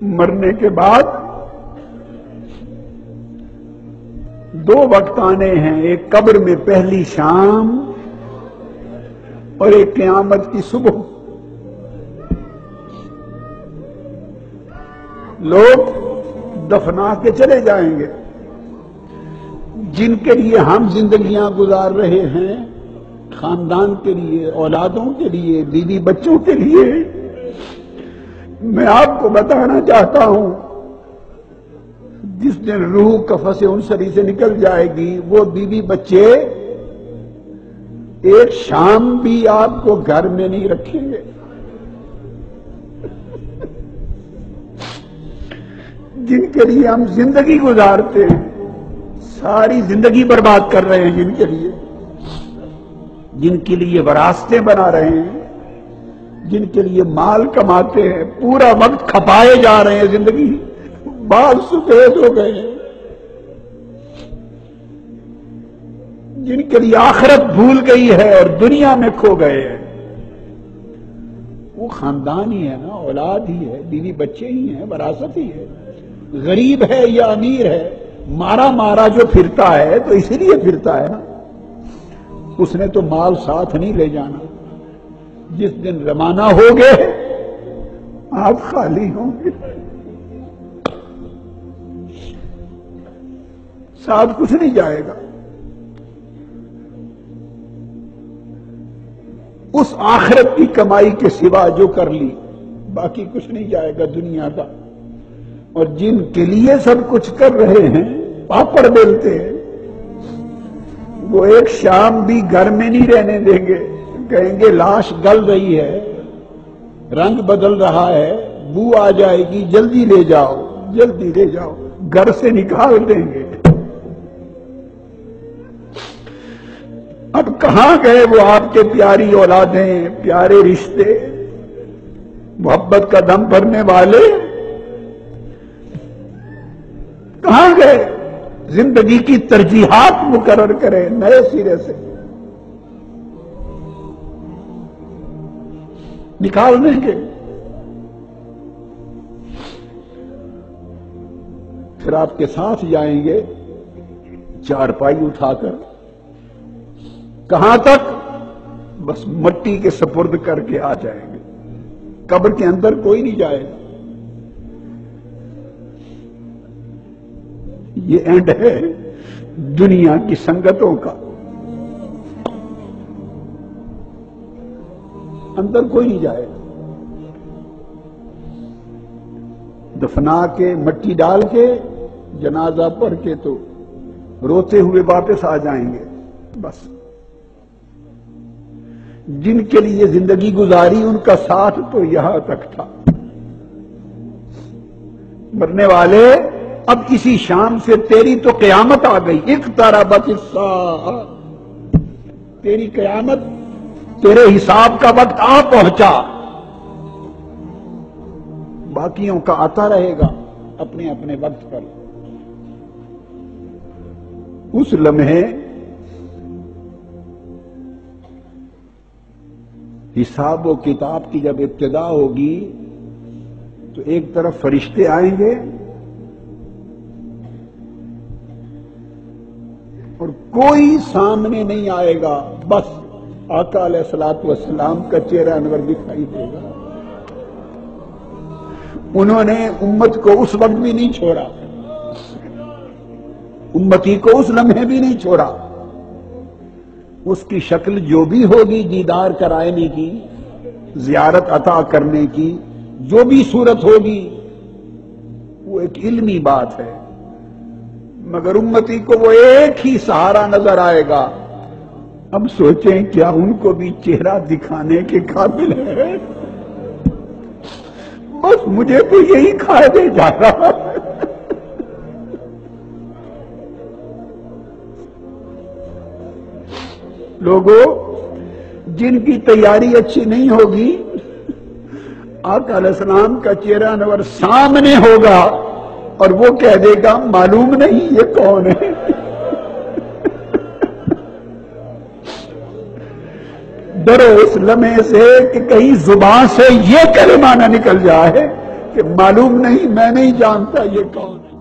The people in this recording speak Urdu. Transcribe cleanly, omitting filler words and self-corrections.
مرنے کے بعد دو وقت آنے ہیں، ایک قبر میں پہلی شام اور ایک قیامت کی صبح۔ لوگ دفنا کے چلے جائیں گے، جن کے لیے ہم زندگیاں گزار رہے ہیں، خاندان کے لیے، اولادوں کے لیے، بیوی بچوں کے لیے۔ میں آپ کو بتانا چاہتا ہوں، جس دن روح قفس انصری سے نکل جائے گی، وہ بیوی بچے ایک شام بھی آپ کو گھر میں نہیں رکھیں گے۔ جن کے لیے ہم زندگی گزارتے ہیں، ساری زندگی برباد کر رہے ہیں، جن کے لیے وراثتیں بنا رہے ہیں، جن کے لیے مال کماتے ہیں، پورا وقت کھپائے جا رہے ہیں، زندگی بال سفید ہو گئے ہیں، جن کے لیے آخرت بھول گئی ہے اور دنیا میں کھو گئے ہیں۔ وہ خاندان ہی ہے نا، اولاد ہی ہے، بیوی بچے ہی ہیں، وراثت ہی ہے۔ غریب ہے یا امیر ہے، مارا مارا جو پھرتا ہے تو اسی لیے پھرتا ہے نا، اس نے تو مال ساتھ نہیں لے جانا۔ جس دن روانہ ہو گئے آپ خالی ہوں گے، ساتھ کچھ نہیں جائے گا۔ اس آخرت کی کمائی کے سوا جو کر لی، باقی کچھ نہیں جائے گا دنیا کا۔ اور جن کے لیے سب کچھ کر رہے ہیں، پاپڑ بیلتے ہیں، وہ ایک شام بھی گھر میں نہیں رہنے دیں گے، کہیں گے لاش گل رہی ہے، رنگ بدل رہا ہے، بو آ جائے گی، جلدی لے جاؤ، جلدی لے جاؤ، گھر سے نکال دیں گے۔ اب کہاں گئے وہ آپ کے پیاری اولادیں، پیارے رشتے، محبت کا دم بھرنے والے؟ کہاں گئے؟ زندگی کی ترجیحات مقرر کریں نئے سرے سے، نکال دیں گے۔ پھر آپ کے ساتھ جائیں گے چارپائی اٹھا کر، کہاں تک؟ بس مٹی کے سپرد کر کے آ جائیں گے، قبر کے اندر کوئی نہیں جائے گا۔ یہ اینڈ ہے دنیا کی سنگتوں کا، اندر کوئی نہیں جائے گا۔ دفنا کے، مٹی ڈال کے، جنازہ پڑھ کے تو روتے ہوئے واپس آ جائیں گے، بس۔ جن کے لیے زندگی گزاری، ان کا ساتھ تو یہاں تک تھا۔ مرنے والے، اب اسی شام سے تیری تو قیامت آ گئی، اقتربت الساعہ، تیری قیامت، تیرے حساب کا وقت آ پہنچا۔ باقیوں کا آتا رہے گا اپنے اپنے وقت پر۔ اس لمحے حساب و کتاب کی جب ابتدا ہوگی تو ایک طرف فرشتے آئیں گے اور کوئی سامنے نہیں آئے گا، بس آقا علیہ الصلوۃ والسلام کا چہرہ انور دکھائی دے گا۔ انہوں نے امت کو اس وقت بھی نہیں چھوڑا، امتی کو اس لمحے بھی نہیں چھوڑا۔ اس کی شکل جو بھی ہوگی، دیدار کرائنے کی، زیارت عطا کرنے کی، جو بھی صورت ہوگی، وہ ایک علمی بات ہے، مگر امتی کو وہ ایک ہی سہارا نظر آئے گا۔ اب سوچیں کیا ان کو بھی چہرہ دکھانے کے قابل ہے؟ بس مجھے تو یہی کھائے دے جا رہا ہے۔ لوگوں، جن کی تیاری اچھی نہیں ہوگی، آقا علیہ السلام کا چہرہ انور سامنے ہوگا اور وہ کہہ دے گا معلوم نہیں یہ کون ہے۔ ڈرو اس لمحے سے کہ کہیں زبان سے یہ کلمہ نہ نکل جائے کہ کہ معلوم نہیں، میں نہیں جانتا یہ کون ہے۔